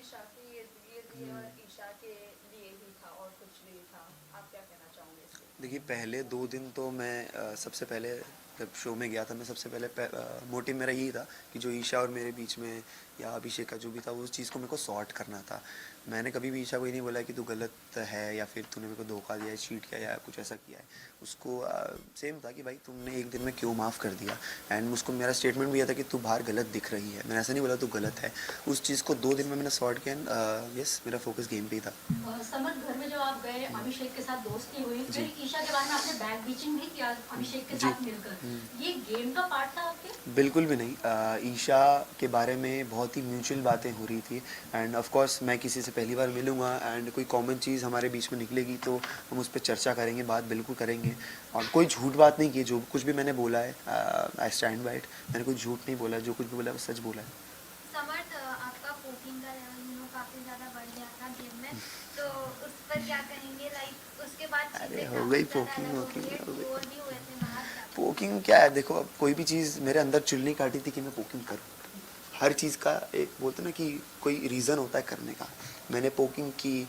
हमेशा कि ये दिए और ईशा के लिए ही था और कुछ नहीं था। आप क्या कहना चाहोगे इसके लिए? देखिए पहले 2 दिन तो मैं सबसे पहले जब शो में गया था मैं सबसे पहले मोटिव मेरा यही था कि जो ईशा और मेरे बीच में या अभिषेक का जो भी था उस चीज़ को मेरे को सॉर्ट करना था। मैंने कभी भी ईशा को ये नहीं बोला कि तू गलत है या फिर तूने मेरे को धोखा दिया है, चीट किया या कुछ ऐसा किया है। उसको सेम था कि भाई तुमने एक दिन में क्यों माफ़ कर दिया। एंड उसको मेरा स्टेटमेंट भी यह था कि तू बाहर गलत दिख रही है, मैंने ऐसा नहीं बोला तू गलत है। उस चीज़ को 2 दिन में मैंने सॉर्ट किया एंड यस मेरा फोकस गेम पे ही था। समर घर में जब आप गए अभिषेक के साथ दोस्ती हुई जी फिर ईशा के बारे में आपने बैक बीचिंग भी किया अभिषेक के जी साथ मिलकर ये गेम का पार्ट था आपके? बिल्कुल भी नहीं। ईशा के बारे में बहुत ही म्यूचुअल बातें हो रही थी एंड ऑफ कोर्स मैं किसी से पहली बार मिलूँगा एंड कोई कॉमन चीज़ हमारे बीच में निकलेगी तो हम उस पर चर्चा करेंगे, बात बिल्कुल करेंगे। और कोई झूठ बात नहीं की, जो कुछ भी मैंने बोला है आई स्टैंड बाय इट। मैंने कोई झूठ नहीं बोला, जो कुछ भी बोला है वो सच बोला है। समर्थ आपका पोकिंग का लेवल काफी ज्यादा बढ़ गया था गेम में, तो उस पर क्या कहेंगे? लाइक उसके बाद अरे चीजें हो काफी गई ज्यादा पोकिंग अलग हो वोकिंग गई है, हो गई। ट्रोल भी हुए थे बाहर। क्या पोकिंग क्या है, देखो अब कोई भी चीज़ मेरे अंदर चुल नहीं काटी थी कि मैं पोकिंग करूँ। हर चीज़ का एक बोलते ना कि कोई रीज़न होता है करने का। मैंने पोकिंग की,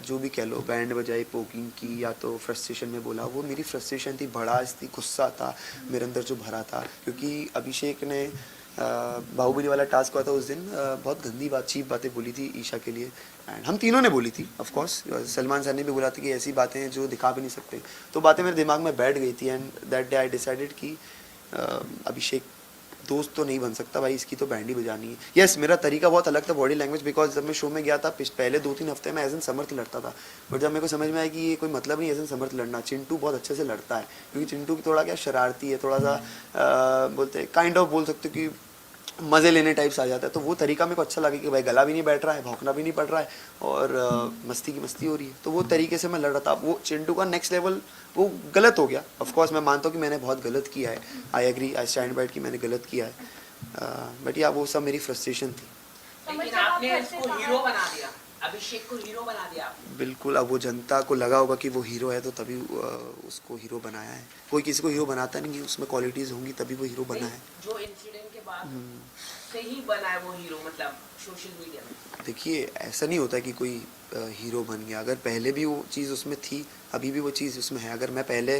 जो भी कह लो, बैंड बजाई, पोकिंग की, या तो फ्रस्ट्रेशन में बोला, वो मेरी फ्रस्ट्रेशन थी, भड़ास थी, गुस्सा था मेरे अंदर जो भरा था। क्योंकि अभिषेक ने बाहुबली वाला टास्क हुआ था उस दिन, बहुत गंदी बात, चीप बातें बोली थी ईशा के लिए एंड हम तीनों ने बोली थी ऑफ कोर्स। सलमान सर ने भी बोला था कि ऐसी बातें हैं जो दिखा भी नहीं सकते। तो बातें मेरे दिमाग में बैठ गई थी and that day I decided कि अभिषेक दोस्त तो नहीं बन सकता भाई, इसकी तो बैंड ही बजानी है। यस मेरा तरीका बहुत अलग था, बॉडी लैंग्वेज, बिकॉज जब मैं शो में गया था पहले 2-3 हफ्ते में एज एन समर्थ लड़ता था। बट जब मेरे को समझ में आया कि ये कोई मतलब नहीं एज एन समर्थ लड़ना, चिंटू बहुत अच्छे से लड़ता है। क्योंकि चिंटू की थोड़ा क्या शरारती है, थोड़ा सा बोलते काइंड ऑफ बोल सकते हो कि मज़े लेने टाइप्स आ जाता है। तो वो तरीका मेरे को अच्छा लगा कि भाई गला भी नहीं बैठ रहा है, भौंकना भी नहीं पड़ रहा है और मस्ती की मस्ती हो रही है। तो वो तरीके से मैं लड़ रहा था। वो चिंटू का नेक्स्ट लेवल वो गलत हो गया। ऑफ कोर्स मैं मानता हूँ कि मैंने बहुत गलत किया है, I agree, I stand by it कि मैंने गलत किया है। बट या वो सब मेरी फ्रस्ट्रेशन थी। समझ लेकिन जब आप आपने घर से इसको हीरो बाहर बना दिया, अभिषेक को हीरो बना दिया आपने। बिल्कुल, अब वो जनता को लगा होगा कि वो हीरो है तो तभी उसको हीरो बनाया है। कोई किसी को हीरो बनाता नहीं है, उसमें क्वालिटीज़ होंगी तभी वो हीरो बना नहीं, है। जो इंसिडेंट के बाद से ही बना है वो हीरो, मतलब सोशल मीडिया में। देखिए ऐसा नहीं होता कि कोई हीरो बन गया। अगर पहले भी वो चीज़ उसमें थी, अभी भी वो चीज़ उसमें है। अगर मैं पहले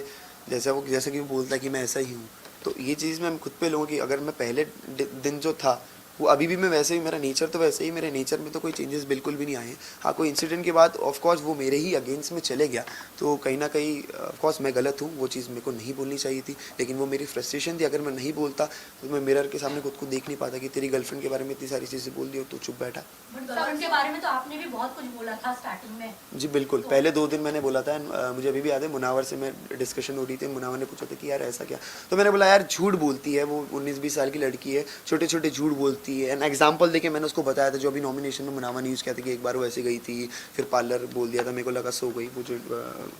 जैसा कि वो बोलता है कि मैं ऐसा ही हूँ, तो ये चीज़ मैं खुद पे लूँगा कि अगर मैं पहले दिन जो था वो अभी भी मैं वैसे ही, मेरा नेचर तो वैसे ही, मेरे नेचर में तो कोई चेंजेस बिल्कुल भी नहीं आए हैं। हाँ कोई इंसिडेंट के बाद ऑफ कोर्स वो मेरे ही अगेंस्ट में चले गया, तो कहीं ना कहीं ऑफ कोर्स मैं गलत हूँ, वो चीज़ मेरे को नहीं बोलनी चाहिए थी। लेकिन वो मेरी फ्रस्ट्रेशन थी, अगर मैं नहीं बोलता तो मैं मिरर के सामने खुद को देख नहीं पाता कि तेरी गर्लफ्रेंड के बारे में इतनी सारी चीज़ें बोल दी हो तो चुप बैठा। बट गर्लफ्रेंड के बारे में तो आपने भी बहुत कुछ बोला था स्टार्टिंग में। जी बिल्कुल, पहले 2 दिन मैंने बोला था एंड मुझे अभी भी याद है, मुनावर से मैं डिस्कशन हो रही थी, मुनावर ने पूछा था कि यार ऐसा क्या। तो मैंने बोला यार झूठ बोलती है वो, 19-20 साल की लड़की है, छोटे छोटे झूठ बोलती है। एंड एग्जाम्पल देके मैंने उसको बताया था, जो अभी नॉमिनेशन में मुनावर ने यूज़ किया था कि एक बार वो ऐसे गई थी, फिर पार्लर बोल दिया था, मेरे को लगा सो गई, वो जो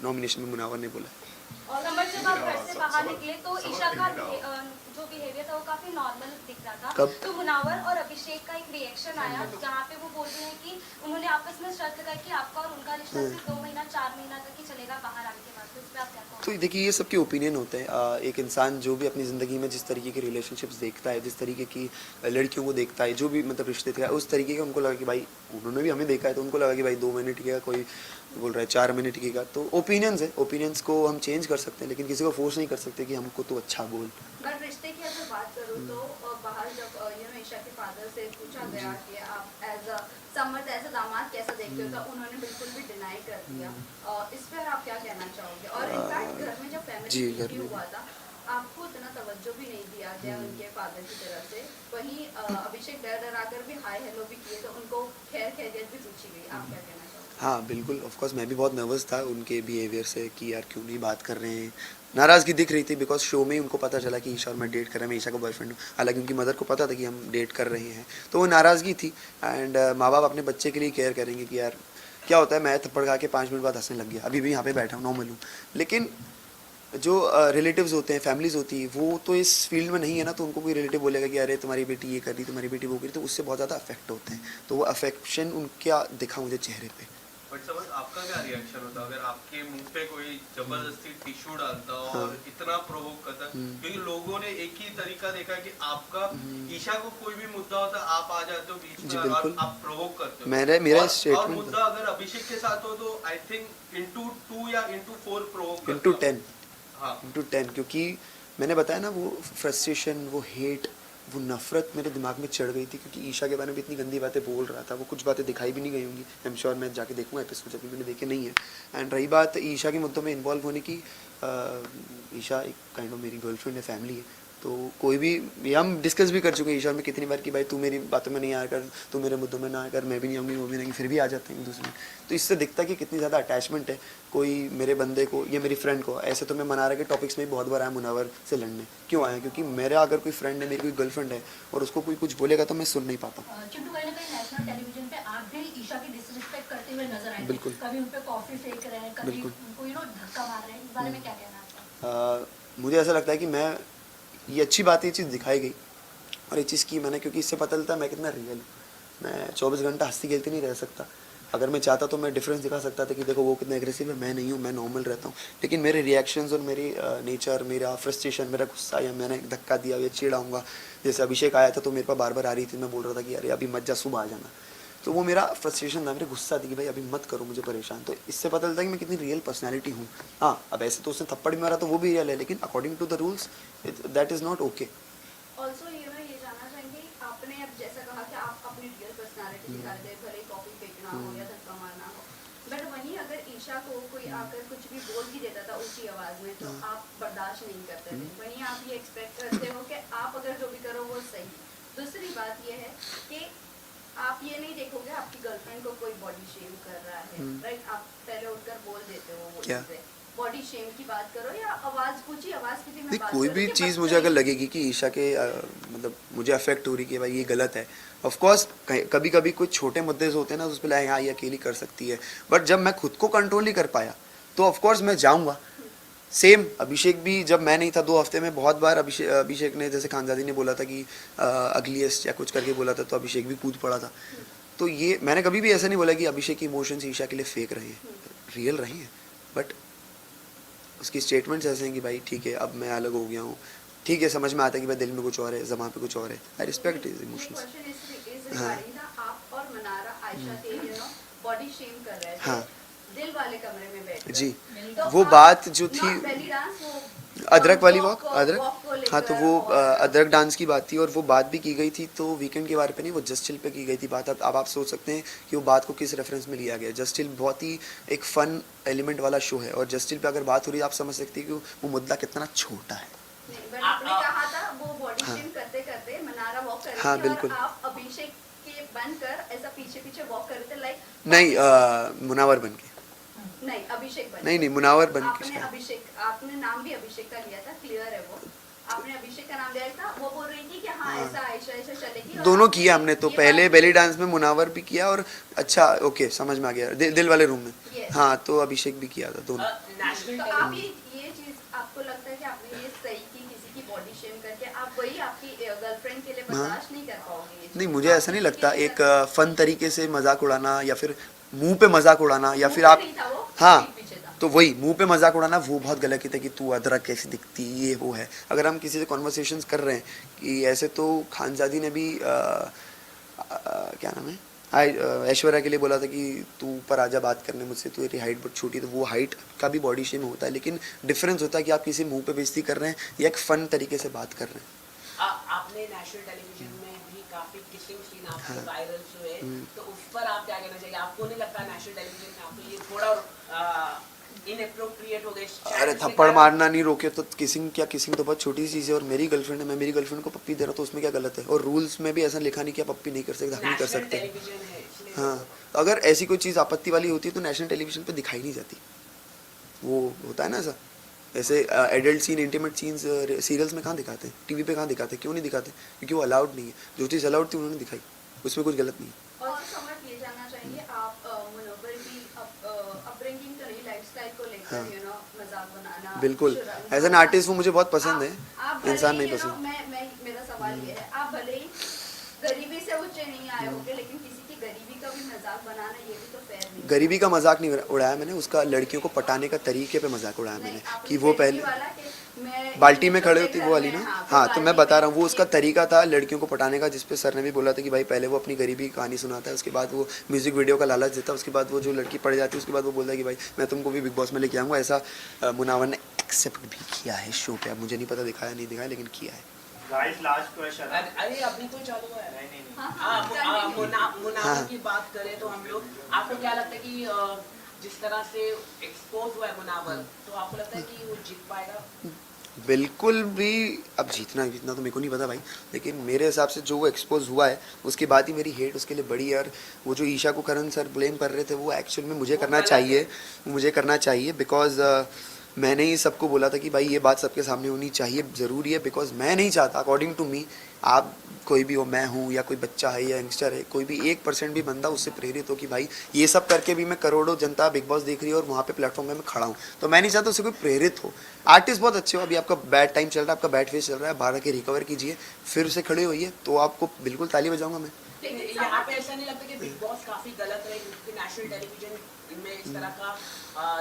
नॉमिनेशन में मुनावर ने बोला। और नंबर जब आप घर से बाहर निकले तो ईशा का जो बिहेवियर था वो काफी नॉर्मल दिख रहा था। कब? तो मुनावर और अभिषेक का एक रिएक्शन आया जहाँ पे वो बोल रहे हैं कि उन्होंने आपस में शर्त लगाई कि आपका और उनका रिश्ता सिर्फ 2 महीना 4 महीना तक ही चलेगा बाहर आने के बाद। तो इस पे आप क्या कहोगे? तो देखिए ये सबके ओपिनियन होते हैं। एक इंसान जो भी अपनी ज़िंदगी में जिस तरीके के रिलेशनशिप्स देखता है, जिस तरीके की लड़कियों को देखता है, जो भी मतलब रिश्ते थे, उस तरीके का उनको लगा कि भाई, उन्होंने भी हमें देखा है तो उनको लगा कि भाई 2 महीने टिकेगा, कोई बोल रहा है 4 महीने टिकेगा। तो ओपिनियंस है, ओपिनियंस को हम चेंज कर सकते हैं लेकिन किसी को फोर्स नहीं कर सकते कि हमको तो अच्छा बोल। अगर रिश्ते की अगर बात करूँ तो बाहर जब ईशा के फादर से पूछा गया कि आप as a Samarth as a दामाद कैसा देखते हो, तो उन्होंने बिल्कुल भी डिनाई कर दिया। इस पर आप क्या कहना चाहोगे? और इनफैक्ट घर में जब जी, फैमिली घर में हुआ था आपको इतना तवज्जो भी नहीं दिया गया उनके फादर की तरफ से। वहीं अभिषेक डर डरा कर भी हाय हेलो भी किए, तो उनको खैर खैरियत भी पूछी गई। आप क्या कहना चाहोगे? हाँ बिल्कुल, ऑफ कोर्स मैं भी बहुत नर्वस था उनके बिहेवियर से कि यार क्यों नहीं बात कर रहे हैं। नाराज़गी दिख रही थी बिकॉज शो में ही उनको पता चला कि ईशा और मैं डेट कर रहे हैं, मैं ईशा का बॉयफ्रेंड हूँ। हालांकि उनकी मदर को पता था कि हम डेट कर रहे हैं, तो वो नाराज़गी थी। एंड माँ बाप अपने बच्चे के लिए केयर करेंगे कि यार क्या होता है, मैं थप्पड़ खा के 5 मिनट बाद हंसने लग गया, अभी भी यहाँ पे बैठा हूँ, नॉर्मल हूँ। लेकिन जो रिलेटिव्स होते हैं, फैमिलीज़ होती है, वो तो इस फील्ड में नहीं है ना, तो उनको कोई रिलेटिव बोलेगा कि अरे तुम्हारी बेटी ये कर रही, तुम्हारी बेटी वो कर रही, तो उससे बहुत ज़्यादा अफेक्ट होते हैं। तो वो अफेक्शन उनका दिखा मुझे चेहरे पे। बट समझ आप आपका क्या रिएक्शन होता अगर आपके मुंह पे कोई जबरदस्ती टिश्यू डालता और इतना प्रोवोक करता? क्योंकि लोगों ने एक ही तरीका देखा है कि आपका ईशा को कोई भी मुद्दा होता है आप आ जाते हो बीच जी, में और बिल्कुल। आप प्रोवोक करते हो। मेरा और स्टेटमेंट मुद्दा अगर अभिषेक के साथ हो तो आई थिंक इंटू 2 या इंटू 4 प्रोवोक इंटू 10 हाँ इंटू 10 क्योंकि मैंने बताया ना वो फ्रस्ट्रेशन, वो हेट, वो नफरत मेरे दिमाग में चढ़ गई थी क्योंकि ईशा के बारे में इतनी गंदी बातें बोल रहा था। वो कुछ बातें दिखाई भी नहीं गई होंगी, आई एम श्योर। मैं जाके देखूंगा एपिसोड, अभी मैंने देखे नहीं है। एंड रही बात ईशा के मुद्दों में इन्वॉल्व होने की, ईशा एक काइंड ऑफ मेरी गर्लफ्रेंड है, फैमिली है। तो कोई भी, ये हम डिस्कस भी कर चुके हैं ईशा में कितनी बार कि भाई तू मेरी बातों में नहीं आया कर, तू मेरे मुद्दों में ना आया कर, मैं भी नहीं आऊँगी, वो भी नहीं, फिर भी आ जाते हैं एक दूसरे में। तो इससे दिखता है कि कितनी ज़्यादा अटैचमेंट है कोई मेरे बंदे को या मेरी फ्रेंड को। ऐसे तो मैं मना रहा के टॉपिक्स में बहुत बार आया मुनावर से लड़ने। क्यों आया? क्योंकि मेरा अगर कोई फ्रेंड है, मेरी कोई गर्लफ्रेंड है और उसको कोई कुछ बोलेगा तो मैं सुन नहीं पाता। चिंटू, कहीं ना कहीं नेशनल टेलीविजन पे आप भी ईशा की डिसरिस्पेक्ट करते हुए नजर आए। बिल्कुल। कभी उन पे कॉफी फेंक रहे हैं, कभी बिल्कुल। उनको धक्का मार रहे हैं। इस बारे में क्या कहना है आपका? मुझे ऐसा लगता है कि मैं, ये अच्छी बात है, ये चीज़ दिखाई गई और ये चीज़ की मैंने, क्योंकि इससे पता चलता है मैं कितना रियल हूँ। मैं 24 घंटा हंसती खेलती नहीं रह सकता। अगर मैं चाहता तो मैं डिफरेंस दिखा सकता था कि देखो वो कितना एग्रेसिव है, मैं नहीं हूँ, मैं नॉर्मल रहता हूँ। लेकिन मेरे रिएक्शंस और मेरी नेचर, मेरा फ्रस्ट्रेशन, मेरा गुस्सा, या मैंने धक्का दिया या चिढ़ाऊँगा, जैसे अभिषेक आया था तो मेरे पास बार बार आ रही थी, मैं बोल रहा था कि अरे अभी मत जा, सुबह आ जाना। तो वो मेरा फ्रस्ट्रेशन था, मेरा गुस्सा थी कि भाई अभी मत करो मुझे परेशान। तो इससे पता चलता है कि मैं कितनी रियल पर्सनैलिटी हूँ। हाँ, अब ऐसे तो उसने थप्पड़ भी मारा तो वो भी रियल है, लेकिन according to the rules that is not okay. Also ये जानना चाहेंगे, आपने अब जैसा कहा कि आप अपनी रियल पर्सनालिटी दिखा रहे थे, भले ही कॉफी फेंकना हो या धक्का मारना हो, बट वहीं अगर ईशा को कोई आकर कुछ भी बोल भी देता था ऊंची आवाज में तो आप बर्दाश्त नहीं करते थे। वहीं आप ये एक्सपेक्ट करते हो कि आप अगर जो भी करो वो सही। दूसरी बात ये है कि आप ये नहीं देखोगे आपकी गर्लफ्रेंड को कोई बॉडी शेम कर रहा है, राइट? आप पहले उठकर बोल देते हो वो क्या? चीजें। बॉडी शेम की बात करो या आवाज, ऊंची आवाज की भी मैं नहीं, बात कोई करूं भी कि चीज़ मुझे बदतमीज- अगर लगेगी कि ईशा के मतलब मुझे अफेक्ट हो रही कि भाई ये गलत है, ऑफ कोर्स कभी कभी कुछ छोटे मुद्दे होते हैं ना, उस पर लाए हाँ ये अकेली कर सकती है, बट जब मैं खुद को कंट्रोल नहीं कर पाया तो ऑफ कोर्स मैं जाऊँगा। सेम अभिषेक भी, जब मैं नहीं था 2 हफ्ते में बहुत बार अभिषेक ने, जैसे खानजादी ने बोला था कि अगलीस्ट या कुछ करके बोला था, तो अभिषेक भी कूद पड़ा था। तो ये मैंने कभी भी ऐसा नहीं बोला कि अभिषेक के इमोशंस ईशा के लिए फेक रहे हैं, रियल रहे हैं। बट उसकी स्टेटमेंट्स ऐसे हैं कि भाई ठीक है अब मैं अलग हो गया हूँ, ठीक है, समझ में आता है कि भाई दिल में कुछ और है, ज़बान पे कुछ और है। I respect his emotions. Question is regarding the आप और मनारा आयशा के बॉडी शेम कर रहे थे, हाँ। दिल वाले कमरे में बैठ कर। जी, तो वो आप- बात जो थी, not belly dance, वो अदरक वाली walk वॉक, अदरक, को लेकर हाँ, तो वो और- अदरक डांस की बात थी और वो बात भी की गई थी। तो वीकेंड के बारे पे नहीं, वो जस्ट चिल पे की गई थी बात। अब आप सोच सकते हैं कि वो बात को किस रेफरेंस में लिया गया। जस्ट चिल बहुत ही एक फन एलिमेंट वाला शो है और जस्ट चिल पे अगर बात हो रही है, आप समझ सकते हैं कि वो मुद्दा कितना छोटा है। नहीं, but आपने कहा था वो बॉडी शेम करते करते मनारा वॉक कर रही हाँ, थी बिल्कुल। और आप अभिषेक के बनकर ऐसा पीछे पीछे वॉक कर रहे थे, लाइक नहीं, मुनावर बन के, नहीं अभिषेक बन नहीं मुनावर बन के आपने शायद। अभिषेक, आपने नाम भी अभिषेक का लिया था, क्लियर है वो, आपने अभिषेक का नाम लिया था। वो बोल रही थी कि हाँ ऐसा आयशा ऐसा चलेगी, और दोनों आपने किया हमने तो, ये पहले बात- बेली डांस में मुनावर भी किया और अच्छा ओके समझ में आ गया, दिल वाले रूम में। Yes. हाँ, तो अभिषेक भी किया था, दोनों। नेशनल तो आप ये चीज आपको लगता है कि आपने ये सही की, किसी की बॉडी शेम करके आप वही आपकी गर्लफ्रेंड के लिए बर्दाश्त नहीं कर पाओगे ये चीज़? नहीं, मुझे आप ऐसा नहीं किसी लगता। के लिए एक फन तरीके से मजाक उड़ाना या फिर मुंह पे मजाक उड़ाना या मुंह फिर पे आप, नहीं था वो, हाँ, पीठ पीछे था। तो वही मुंह पे मजाक उड़ाना वो बहुत गलत है कि तू अदरक कैसी दिखती, ये वो है। अगर हम किसी से कॉन्वर्सेशंस कर रहे हैं कि ऐसे, तो खानजादी ने भी क्या नाम है, ऐश्वर्या के लिए बोला था कि तू ऊपर आजा बात करने मुझसे, तू तेरी हाइट बहुत छोटी है। तो वो हाइट का भी बॉडी शेम होता है, लेकिन डिफरेंस होता है कि आप किसी मुंह पे बेइज्जती कर रहे हैं या एक फन तरीके से बात कर रहे हैं। आपने नेशनल टेलीविजन में भी काफी किसिंग सीन आपके वायरल हुए, तो उस पर आप क्या कहना चाहिए? आपको नहीं लगता नेशनल टेलीविजन में आपको ये थोड़ा इनएप्रोप्रिएट हो गए? अरे थप्पड़ मारना नहीं रोके तो किसिंग क्या? किसिंग तो बहुत छोटी सी चीज़ है। और मेरी गर्लफ्रेंड है, मैं मेरी गर्लफ्रेंड को पप्पी दे रहा हूँ तो उसमें क्या गलत है? और रूल्स में भी ऐसा लिखा नहीं कि आप पप्पी नहीं कर सकते, हक नहीं कर सकते। टेलीविजन है इसलिए हाँ, तो अगर ऐसी कोई चीज़ आपत्ति वाली होती है तो नेशनल टेलीविजन पे दिखाई नहीं जाती। वो होता है ना ऐसा, ऐसे adult scene, intimate scenes serials में कहाँ दिखाते हैं, टीवी पे कहाँ दिखाते हैं? क्यों नहीं दिखाते? क्योंकि वो अलाउड नहीं है। जो चीज़ अलाउड थी उन्होंने दिखाई, उसमें कुछ गलत नहीं है। और समझ ये जानना चाहेंगे आप मुनव्वर की अपब्रिंगिंग तो नहीं, लाइफस्टाइल को लेकर हाँ। मजाक बनाना बिल्कुल, शुरा- एज एन आर्टिस्ट वो मुझे बहुत पसंद है, आप भले इंसान ही, नहीं you know, पसंद। मेरा सवाल ये है, आप भले ही गरीबी से ऊंचे नहीं आए होंगे, लेकिन किसी की गरीबी का भी मजाक बनाना ये भी तो फेयर नहीं है। गरीबी का मजाक नहीं उड़ाया मैंने, उसका लड़कियों को पटाने का तरीके पे मजाक उड़ाया मैंने नहीं, आपने कि वो गरीबी पहले वाला कि मैं बाल्टी में छोटे खड़े होती घर वो वाली में, ना, हाँ, हाँ तो बाल्टी मैं बता में रहा हूँ वो उसका ये- तरीका था लड़कियों को पटाने का, जिस पे सर ने भी बोला था कि भाई पहले वो अपनी गरीबी की कहानी सुनाता है, उसके बाद वो म्यूजिक वीडियो का लालच देता है, उसके बाद वो जो लड़की पड़ जाती है उसके बाद वो बोलता है कि भाई मैं तुमको भी बिग बॉस में लेके आऊँगा। ऐसा मुनावर ने एक्सेप्ट भी किया है शो पे। अब मुझे नहीं पता दिखाया नहीं दिखाया, लेकिन किया है। गाइस लास्ट क्वेश्चन है। अरे अभी कोई चालू है? नहीं नहीं नहीं। हाँ, continue। मुनावर की बात करें तो हम लोग, आपको क्या लगता है कि जिस तरह से एक्सपोज हुआ है मुनावर, तो आपको लगता है कि वो जीत पाएगा? बिल्कुल भी। अब जीतना जीतना तो मेरे को नहीं पता भाई, लेकिन मेरे हिसाब से जो वो एक्सपोज हुआ है उसके बाद ही मेरी हेट उसके लिए बड़ी है। और वो जो ईशा को करण सर ब्लेम कर रहे थे वो एक्चुअल में मुझे करना चाहिए, बिकॉज मैंने ही सबको बोला था कि भाई ये बात सबके सामने होनी चाहिए, ज़रूरी है। बिकॉज मैं नहीं चाहता, अकॉर्डिंग टू मी, आप कोई भी हो, मैं हूँ या कोई बच्चा है या यंगस्टर है, कोई भी 1% भी बंदा उससे प्रेरित हो कि भाई ये सब करके भी मैं करोड़ों जनता बिग बॉस देख रही है और वहाँ पे प्लेटफॉर्म में मैं खड़ा हूँ, तो मैं नहीं चाहता उससे कोई प्रेरित हो। आर्टिस्ट बहुत अच्छे हो, अभी आपका बैड टाइम चल रहा है, आपका बैड फेस चल रहा है, बाहर के रिकवर कीजिए, फिर से खड़े होइए, तो आपको बिल्कुल ताली बजाऊंगा मैं। लेकिन यहाँ पे ऐसा नहीं लगता कि बिग बॉस काफी गलत है, क्योंकि नेशनल टेलीविजन में इस तरह का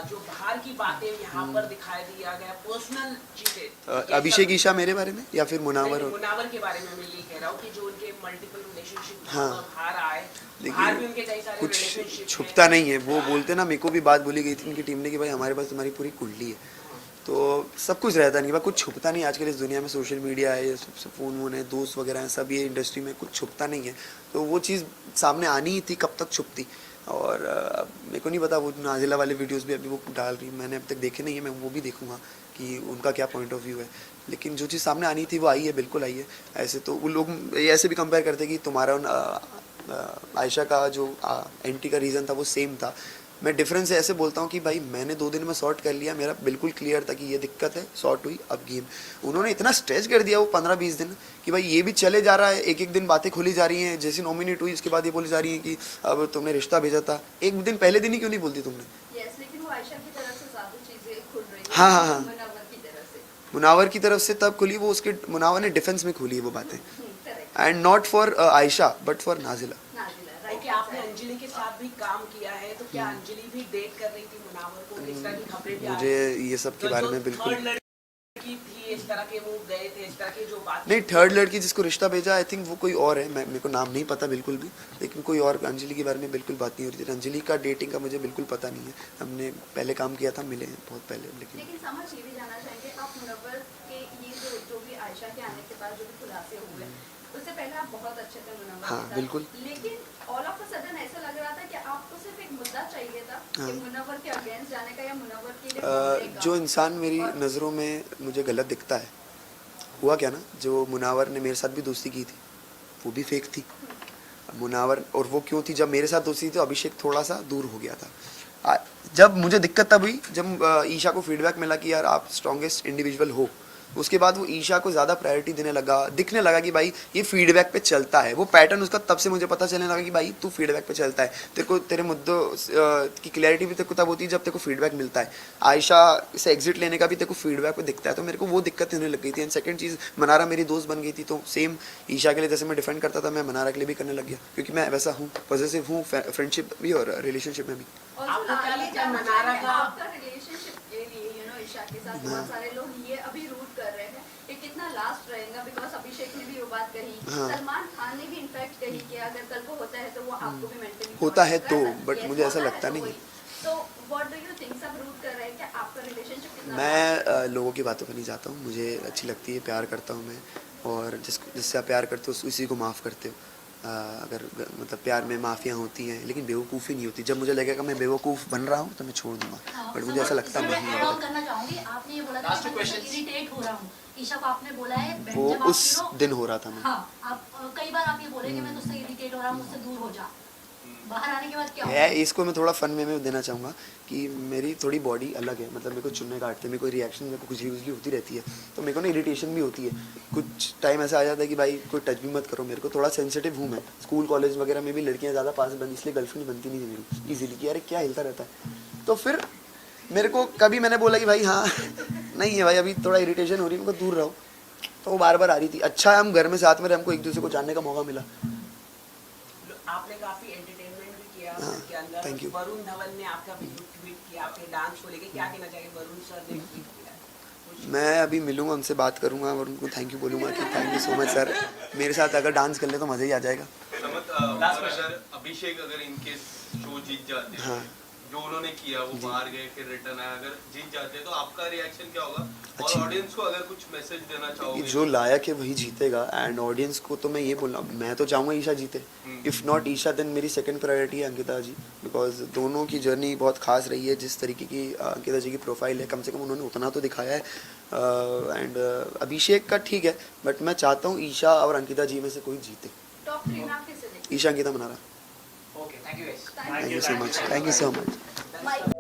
जो बाहर की बातें यहाँ पर दिखाई दिया गया, पर्सनल चीजें, अभिषेक ईशा मेरे बारे में या फिर मुनावर? मुनावर के बारे में मैं ये कह रहा हूँ कि जो उनके मल्टीपल रिलेशनशिप हाँ। बाहर आए, बाहर भी उनके कई सारे कुछ रिलेशनशिप छुपता नहीं है। वो बोलते ना, मेरे को भी बात बोली गई थी उनकी टीम ने कि भाई हमारे पास तुम्हारी पूरी कुंडली है, तो सब कुछ रहता नहीं, कुछ छुपता नहीं। आजकल इस दुनिया में सोशल मीडिया है, सब फ़ोन वोन है, दोस्त वगैरह हैं, सब ये इंडस्ट्री में कुछ छुपता नहीं है, तो वो चीज़ सामने आनी ही थी, कब तक छुपती। और मेरे को नहीं पता, वो नाजिला वाले वीडियोस भी अभी वो डाल रही, मैंने अब तक देखे नहीं है, मैं वो भी देखूंगा कि उनका क्या पॉइंट ऑफ व्यू है। लेकिन जो चीज़ सामने आनी थी वो आई है, बिल्कुल आई है। ऐसे तो वो लोग ऐसे भी कंपेयर करते कि तुम्हारा आयशा का जो एंटी का रीज़न था वो सेम था। मैं डिफरेंस ऐसे बोलता हूँ कि भाई मैंने 2 दिन में सॉर्ट कर लिया, मेरा बिल्कुल क्लियर था कि ये दिक्कत है, सॉर्ट हुई, अब गेम। उन्होंने इतना स्ट्रेच कर दिया वो 15-20 दिन कि भाई ये भी चले जा रहा है, एक एक दिन बातें खुली जा रही हैं। जैसी नॉमिनेट हुई उसके बाद ये बोली जा रही है कि अब तुमने रिश्ता भेजा था, एक दिन पहले दिन ही क्यों नहीं बोलती तुमने? यस, लेकिन वो आयशा की तरफ से ज़्यादा चीज़ें खुल रही हैं, हाँ, हाँ, हाँ। मुनव्वर की तरफ से। मुनावर की तरफ से तब खुली, वो उसके मुनावर ने डिफेंस में खोली है वो बातें, correct. And not for Ayesha but for Nazila. Nazila, right. Okay, आपने अंजलि के साथ भी काम किया है, तो क्या अंजलि भी डेट कर रही थी मुनावर को? इस तरह की खबरें भी आ मुझे रही थी। ये सब के तो बारे जो में बिल्कुल थर्ड लड़की थी, इस तरह के वो गए थे, इस तरह की जो बात नहीं। थर्ड लड़की जिसको रिश्ता भेजा, आई थिंक वो कोई और है, मैं, मेरे को नाम नहीं पता बिल्कुल भी, लेकिन कोई और। अंजलि के बारे में बिल्कुल बात नहीं हो रही थी। अंजलि का डेटिंग का मुझे बिल्कुल पता नहीं है, हमने पहले काम किया था, मिले हैं बहुत पहले। लेकिन समझ ये भी जानना चाहेंगे आप, मुनव्वर के ये जो भी आयशा के आने के बाद जो भी खुलासे हुए, उससे पहले आप बहुत अच्छे थे मुनव्वर हाँ, के साथ। बिल्कुल। लेकिन ऑल ऑफ अ सडन ऐसा लग रहा था कि आपको सिर्फ एक मुद्दा चाहिए था कि हाँ। मुनव्वर के अगेंस्ट जाने का या मुनव्वर के लिए बोलने का। जो इंसान मेरी और- नज़रों में मुझे गलत दिखता है, हुआ क्या ना, जो मुनावर ने मेरे साथ भी दोस्ती की थी वो भी फेक थी। मुनावर, और वो क्यों थी, जब मेरे साथ दोस्ती थी तो अभिषेक थोड़ा सा दूर हो गया था। जब मुझे दिक्कत तब हुई जब ईशा को फीडबैक मिला कि यार आप स्ट्रॉन्गेस्ट इंडिविजुअल हो, उसके बाद वो ईशा को ज़्यादा प्रायोरिटी देने लगा, दिखने लगा कि भाई ये फीडबैक पे चलता है। वो पैटर्न उसका तब से मुझे पता चलने लगा कि भाई तू फीडबैक पे चलता है, तेरे को तेरे मुद्दों की क्लैरिटी भी तेरे को तब होती है जब तेरे को फीडबैक मिलता है। आयशा से एग्जिट लेने का भी तेरे को फीडबैक पे दिखता है, तो मेरे को वो दिक्कत होने लग गई थी। एंड सेकंड चीज़, मनारा मेरी दोस्त बन गई थी, तो सेम ईशा के लिए जैसे मैं डिफेंड करता था, मैं मनारा के लिए भी करने लग गया, क्योंकि मैं वैसा हूँ, पॉजिटिव हूँ फ्रेंडशिप भी और रिलेशनशिप में भी। Also, आपको क्या ये लगता है जानना मनारा चाहेंगे, का- आपका रिलेशनशिप के लिए ईशा के साथ बहुत सारे लोग ये अभी रूट कर रहे हैं कि कितना लास्ट रहेगा, बिकॉज अभिषेक ने भी वो बात कही, हाँ। सलमान खान ने भी इनफैक्ट कही कि अगर कल को होता है तो वो आपको भी मेंटली होता है तो, but मुझे ऐसा लगता नहीं है। तो व्हाट डू यू थिंक, सब रूट कर रहे हैं कि आपका रिलेशनशिप कितना मैं लोगों की बातों पर नहीं जाता हूँ, मुझे अच्छी लगती है, प्यार करता हूँ मैं, और जिससे आप प्यार करते हो उसी को माफ़ करते हो। अगर मतलब प्यार में माफ़ियाँ होती हैं, लेकिन बेवकूफ़ी नहीं होती। जब मुझे लगेगा मैं बेवकूफ़ बन रहा हूँ तो मैं छोड़ दूँगा, बट मुझे ऐसा लगता नहीं है। मैं करना चाहूंगी, आपने ये बोला था कि मैं इरिटेट हो रहा हूँ, ईशा को आपने बोला है वो जब आप उस दिन हो रहा था मैं। हाँ, आप कई बार आप ये बोले कि मैं तुझसे इरिटेट हो रहा हूँ, मुझसे दूर हो जा। बाहर आने के बाद क्या है, इसको मैं थोड़ा फन में देना चाहूँगा कि मेरी थोड़ी बॉडी अलग है, मतलब मेरे को चुनने काटते हैं, मेरे को रिएक्शन मेरे को कुछ यूजली होती रहती है, तो मेरे को ना इरिटेशन भी होती है। कुछ टाइम ऐसा आ जाता है कि भाई कोई टच भी मत करो, मेरे को थोड़ा सेंसिटिव हूँ मैं। स्कूल कॉलेज वगैरह में भी लड़कियाँ ज़्यादा पास बनती, इसलिए गर्लफ्रेंड बनती नहीं थी मेरी ईजिली कि यार क्या हिलता रहता है। तो फिर मेरे को कभी मैंने बोला कि भाई हाँ नहीं है भाई, अभी थोड़ा इरिटेशन हो रही है, मेरे को दूर रहो, तो वो बार बार आ रही थी। अच्छा है हम घर में साथ में रहे, हमको एक दूसरे को जानने का मौका मिला। आपने काफी एंटरटेनमेंट भी किया के अंदर thank you. वरुण धवन ने आपका वीडियो ट्वीट किया आपके डांस को लेके, क्या कहना चाहिए? वरुण सर ने ट्वीट किया है। मैं अभी मिलूंगा उनसे, बात करूंगा और उनको थैंक यू बोलूंगा कि thank you so much sir, मेरे साथ अगर डांस कर ले तो मज़ा ही आ जाएगा। समत Last question. अगर अभिषेक अगर इनके शो जीत जाते हैं, हाँ। जो उन्होंने किया वो बाहर गए फिर रिटर्न आए, अगर जीत जाते हैं तो आपका रिएक्शन क्या होगा? और अच्छी- ऑडियंस को अगर कुछ मैसेज देना चाहोगे? जो लायक है वही जीतेगा, एंड ऑडियंस को तो मैं ये बोल रहा हूँ, मैं तो चाहूँगा ईशा जीते, इफ़ नॉट ईशा देन मेरी सेकंड प्रायोरिटी है अंकिता जी, बिकॉज दोनों की जर्नी बहुत खास रही है। जिस तरीके की अंकिता जी की प्रोफाइल है, कम से कम उन्होंने उतना तो दिखाया है, एंड अभिषेक का ठीक है, बट मैं चाहता हूँ ईशा और अंकिता जी में से कोई जीते। टॉप 3 में आप किसे देखते Isha Ankita Mannara. Okay, thank you guys. हैं? Thank you so much, thank you so much. Mic